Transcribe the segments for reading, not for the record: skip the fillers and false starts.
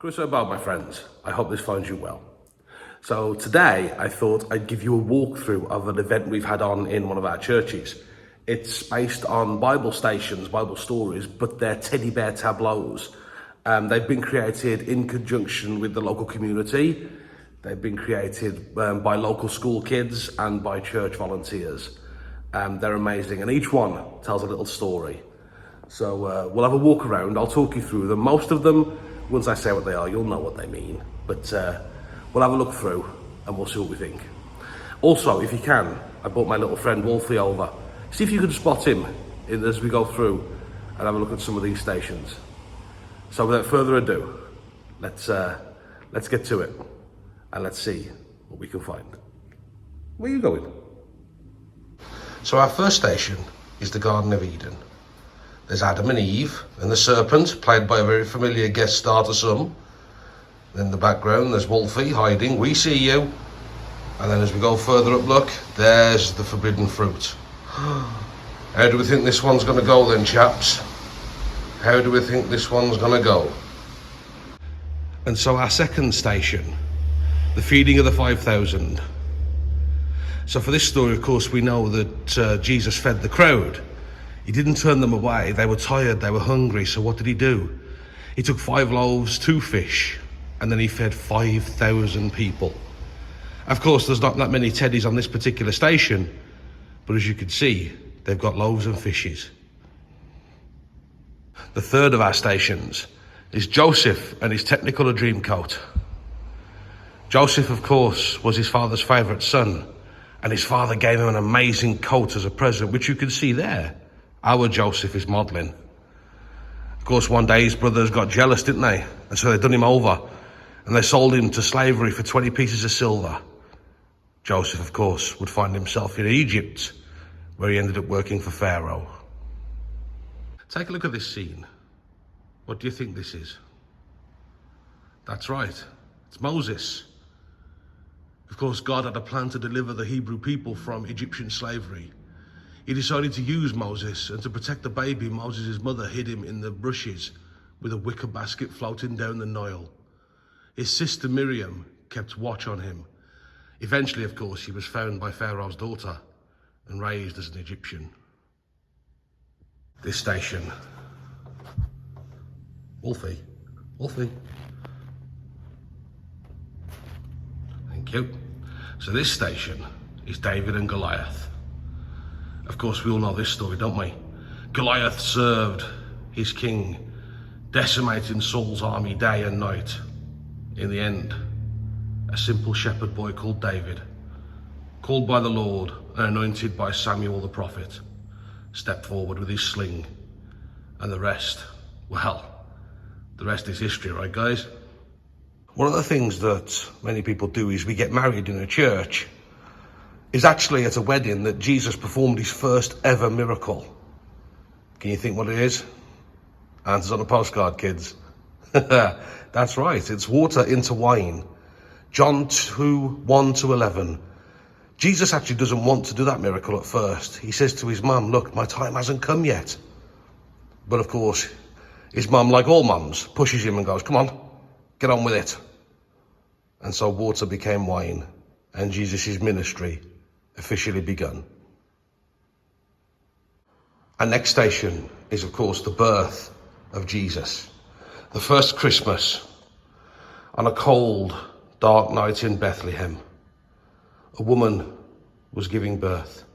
Chris O'Bow, my friends. I hope this finds you well. So today I thought I'd give you a walkthrough of an event we've had on in one of our churches. It's based on Bible stations, Bible stories, but they're teddy bear tableaus. They've been created in conjunction with the local community. They've been created by local school kids and by church volunteers. They're amazing, and each one tells a little story. So we'll have a walk around. I'll talk you through them. Most of them, once I say what they are, you'll know what they mean. But we'll have a look through and we'll see what we think. Also, if you can, I brought my little friend Wolfie over. See if you can spot him as we go through and have a look at some of these stations. So without further ado, let's get to it and let's see what we can find. Where are you going? So our first station is the Garden of Eden. There's Adam and Eve and the serpent, played by a very familiar guest star to some. In the background, there's Wolfie hiding. We see you. And then as we go further up, look, there's the forbidden fruit. How do we think this one's going to go then, chaps? How do we think this one's going to go? And so our second station, the feeding of the 5,000. So for this story, of course, we know that Jesus fed the crowd. He didn't turn them away. They were tired, they were hungry. So what did he do? He took 5 loaves, 2 fish, and then he fed 5,000 people. Of course, there's not that many teddies on this particular station, but as you can see, they've got loaves and fishes. The third of our stations is Joseph and his Technicolor Dreamcoat. Joseph, of course, was his father's favourite son, and his father gave him an amazing coat as a present, which you can see there. Our Joseph is modelling. Of course, one day his brothers got jealous, didn't they? And so they done him over, and they sold him to slavery for 20 pieces of silver. Joseph, of course, would find himself in Egypt, where he ended up working for Pharaoh. Take a look at this scene. What do you think this is? That's right, it's Moses. Of course, God had a plan to deliver the Hebrew people from Egyptian slavery. He decided to use Moses, and to protect the baby, Moses' mother hid him in the bushes with a wicker basket floating down the Nile. His sister Miriam kept watch on him. Eventually, of course, he was found by Pharaoh's daughter and raised as an Egyptian. This station. Wolfie. Wolfie. Thank you. So this station is David and Goliath. Of course, we all know this story, don't we? Goliath served his king, decimating Saul's army day and night. In the end, a simple shepherd boy called David, called by the Lord and anointed by Samuel the prophet, stepped forward with his sling, and the rest, well, the rest is history, right, guys? One of the things that many people do is we get married in a church. Is actually at a wedding that Jesus performed his first ever miracle. Can you think what it is? Answers on a postcard, kids. That's right, it's water into wine. John 2, 1-11. Jesus actually doesn't want to do that miracle at first. He says to his mum, look, my time hasn't come yet. But of course, his mum, like all mums, pushes him and goes, come on, get on with it. And so water became wine, and Jesus' ministry officially begun. Our next station is, of course, the birth of Jesus. The first Christmas, on a cold, dark night in Bethlehem, a woman was giving birth,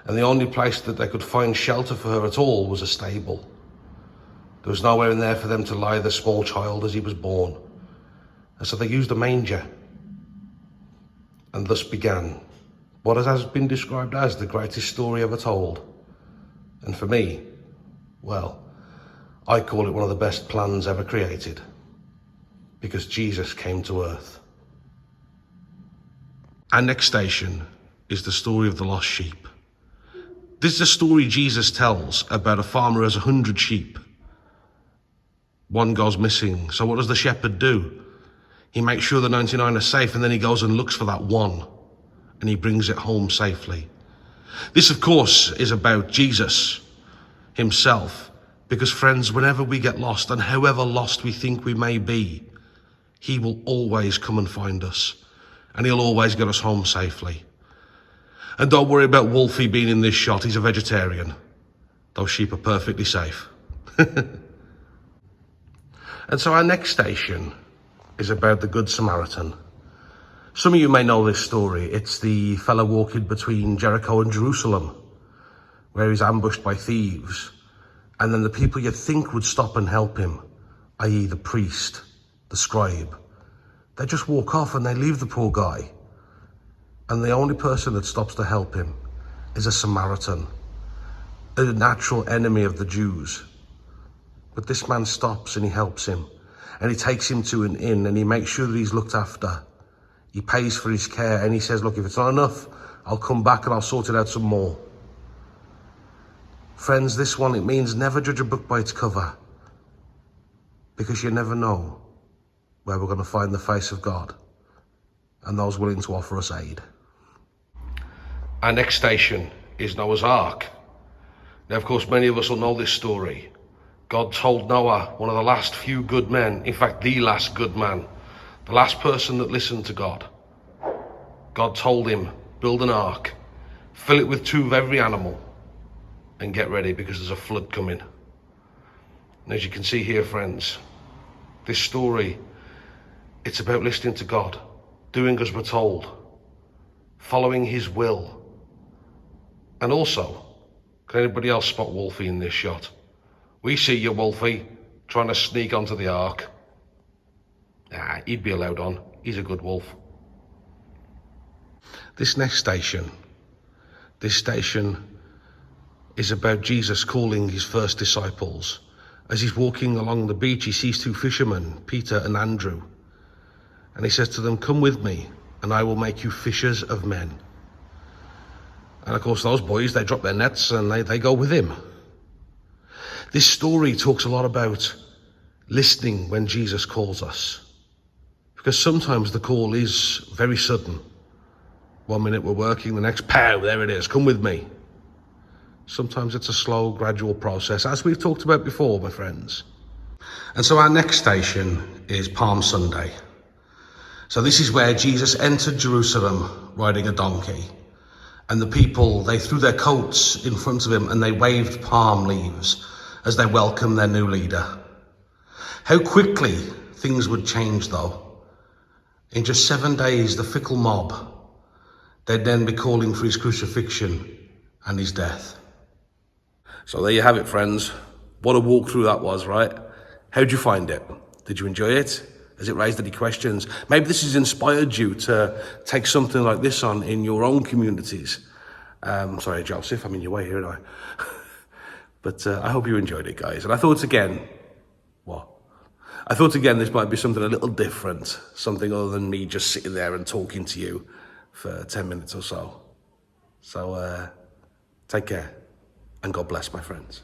and the only place that they could find shelter for her at all was a stable. There was nowhere in there for them to lie the small child as he was born, and so they used a manger. And thus began what has been described as the greatest story ever told. And for me, well, I call it one of the best plans ever created, because Jesus came to earth. Our next station is the story of the lost sheep. This is a story Jesus tells about a farmer who has 100 sheep. One goes missing, so what does the shepherd do? He makes sure the 99 are safe, and then he goes and looks for that one, and he brings it home safely. This, of course, is about Jesus himself, because friends, whenever we get lost, and however lost we think we may be, He will always come and find us, and he'll always get us home safely. And don't worry about Wolfie being in this shot. He's a vegetarian. Those sheep are perfectly safe. And so our next station is about the Good Samaritan. Some of you may know this story. It's the fellow walking between Jericho and Jerusalem, where he's ambushed by thieves. And then the people you'd think would stop and help him, i.e. the priest, the scribe, they just walk off and they leave the poor guy. And the only person that stops to help him is a Samaritan, a natural enemy of the Jews. But this man stops and he helps him, and he takes him to an inn, and he makes sure that he's looked after. He pays for his care, and he says, look, if it's not enough, I'll come back and I'll sort it out some more. Friends, this one, it means never judge a book by its cover, because you never know where we're going to find the face of God and those willing to offer us aid. Our next station is Noah's Ark. Now, of course, many of us will know this story. God told Noah, one of the last few good men, in fact, the last good man, the last person that listened to God. God told him, build an ark, fill it with 2 of every animal, and get ready because there's a flood coming. And as you can see here, friends, this story, it's about listening to God, doing as we're told, following his will. And also, can anybody else spot Wolfie in this shot? We see you, Wolfie, trying to sneak onto the ark. He'd be allowed on. He's a good wolf. This next station, is about Jesus calling his first disciples. As he's walking along the beach, he sees 2 fishermen, Peter and Andrew. And he says to them, come with me, and I will make you fishers of men. And of course, those boys, they drop their nets and they go with him. This story talks a lot about listening when Jesus calls us. Because sometimes the call is very sudden. 1 minute we're working, the next, pow, there it is, come with me. Sometimes it's a slow, gradual process, as we've talked about before, my friends. And so our next station is Palm Sunday. So this is where Jesus entered Jerusalem riding a donkey. And the people, they threw their coats in front of him and they waved palm leaves as they welcomed their new leader. How quickly things would change, though. In just 7 days, the fickle mob, they'd then be calling for his crucifixion and his death. So there you have it, friends. What a walkthrough that was, right? How'd you find it? Did you enjoy it? Has it raised any questions? Maybe this has inspired you to take something like this on in your own communities. Sorry, Joseph, I'm in your way here, aren't I? But I hope you enjoyed it, guys. And I thought again, this might be something a little different, something other than me just sitting there and talking to you for 10 minutes or so. So take care, and God bless, my friends.